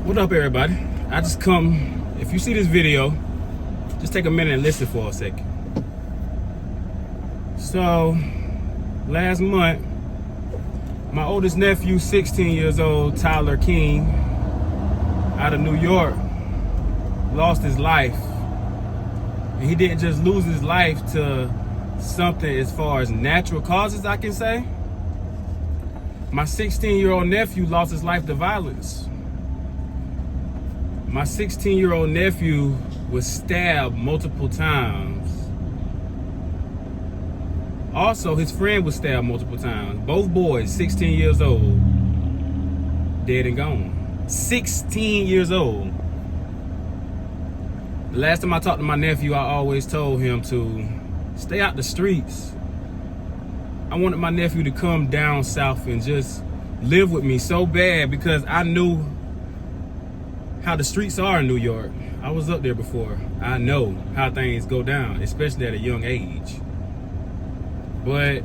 What up, everybody? I just come, if you see this video, just take a minute and listen for a second. So, last month, my oldest nephew, 16 years old, Tyler King, out of New York, lost his life. And he didn't just lose his life to something as far as natural causes, I can say. My 16-year-old nephew lost his life to violence. My 16-year-old nephew was stabbed multiple times. Also, his friend was stabbed multiple times. Both boys, 16 years old, dead and gone. 16 years old. The last time I talked to my nephew, I always told him to stay out the streets. I wanted my nephew to come down south and just live with me so bad because I knew how the streets are in New York. I was up there before. I know how things go down, especially at a young age. But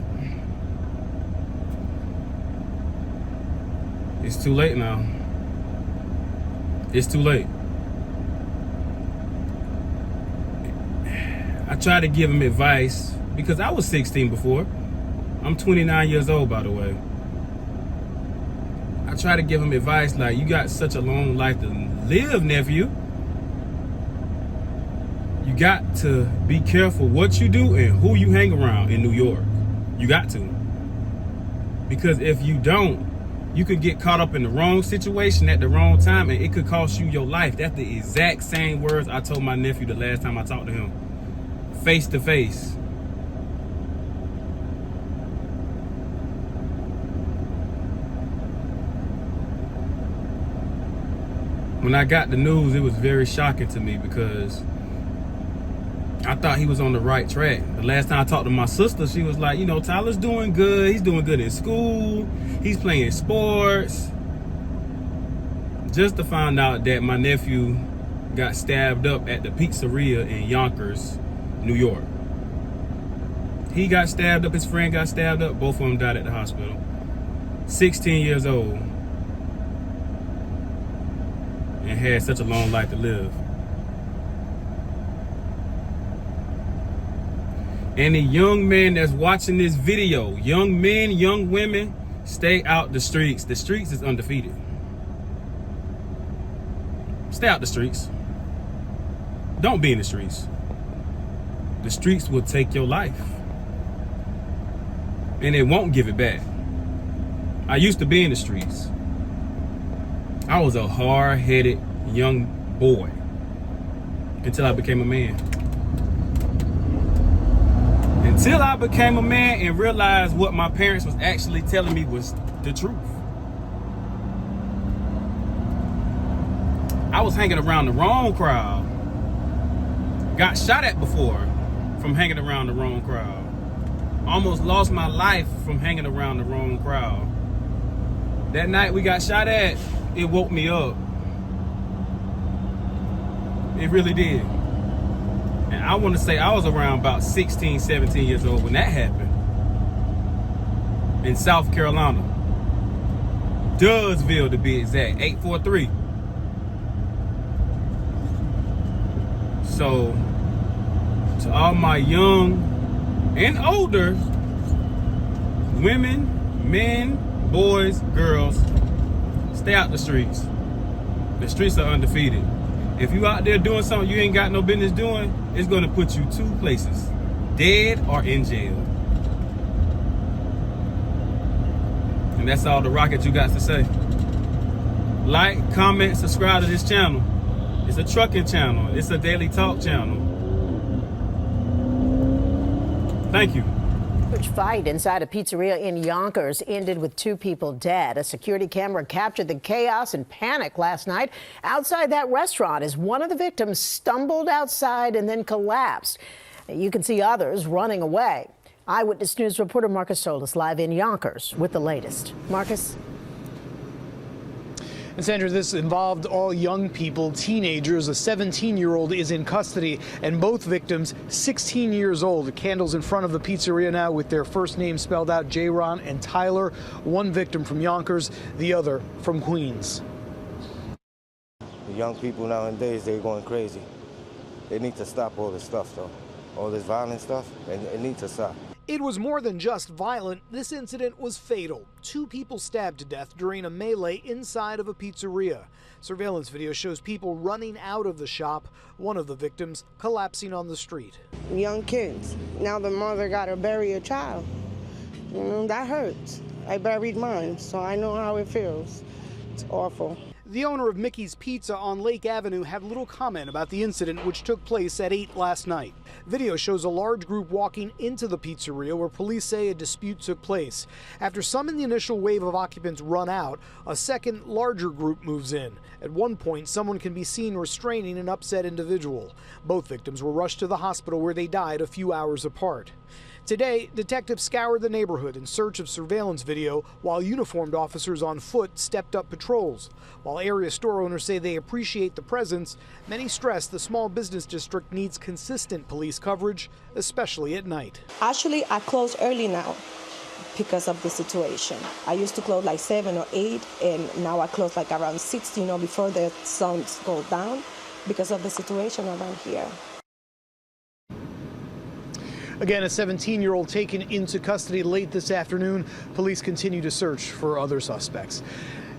it's too late now. It's too late. I tried to give him advice because I was 16 before. I'm 29 years old, by the way. I try to give him advice like, you got such a long life to live, nephew. You got to be careful what you do and who you hang around in New York. You got to. Because if you don't, you could get caught up in the wrong situation at the wrong time and it could cost you your life. That's the exact same words I told my nephew the last time I talked to him. Face to face. When I got the news, it was very shocking to me because I thought he was on the right track. The last time I talked to my sister, she was like, you know, Tyler's doing good. He's doing good in school. He's playing sports. Just to find out that my nephew got stabbed up at the pizzeria in Yonkers, New York. He got stabbed up. His friend got stabbed up. Both of them died at the hospital. 16 years old. And had such a long life to live. Any young man that's watching this video, young men, young women, stay out the streets. The streets is undefeated. Stay out the streets. Don't be in the streets. The streets will take your life. And it won't give it back. I used to be in the streets. I was a hard-headed young boy until I became a man. Until I became a man and realized what my parents was actually telling me was the truth. I was hanging around the wrong crowd. Got shot at before from hanging around the wrong crowd. Almost lost my life from hanging around the wrong crowd. That night we got shot at, it woke me up. It really did. And I want to say I was around about 16, 17 years old when that happened. In South Carolina. Dudesville to be exact, 843. So, to all my young and older women, men, boys, girls, stay out the streets. The streets are undefeated. If you out there doing something you ain't got no business doing, it's gonna put you two places, dead or in jail. And that's all the rocket you got to say. Like, comment, subscribe to this channel. It's a trucking channel. It's a daily talk channel. Thank you. Huge fight inside a pizzeria in Yonkers ended with 2 people dead. A security camera captured the chaos and panic last night outside that restaurant as one of the victims stumbled outside and then collapsed. You can see others running away. Eyewitness News reporter Marcus Solis live in Yonkers with the latest. Marcus. And Sandra, this involved all young people, teenagers. A 17-year-old is in custody, and both victims 16 years old. The candles in front of the pizzeria now with their first names spelled out, J-Ron and Tyler. One victim from Yonkers, the other from Queens. The young people nowadays, they're going crazy. They need to stop all this stuff, though. All this violent stuff, it needs to stop. It was more than just violent. This incident was fatal. 2 people stabbed to death during a melee inside of a pizzeria. Surveillance video shows people running out of the shop, one of the victims collapsing on the street. Young kids. Now the mother got to bury a child. You know, that hurts. I buried mine, so I know how it feels. It's awful. The owner of Mickey's Pizza on Lake Avenue had little comment about the incident, which took place at 8 last night. Video shows a large group walking into the pizzeria where police say a dispute took place. After some in the initial wave of occupants run out, a second, larger group moves in. At one point, someone can be seen restraining an upset individual. Both victims were rushed to the hospital where they died a few hours apart. Today, detectives scoured the neighborhood in search of surveillance video while uniformed officers on foot stepped up patrols. While area store owners say they appreciate the presence, many stress the small business district needs consistent police coverage, especially at night. Actually, I close early now because of the situation. I used to close like 7 or 8, and now I close like around 6, before the sun goes down because of the situation around here. Again, a 17-year-old taken into custody late this afternoon. Police continue to search for other suspects.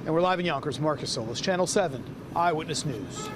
And we're live in Yonkers. Marcus Solis, Channel 7 Eyewitness News.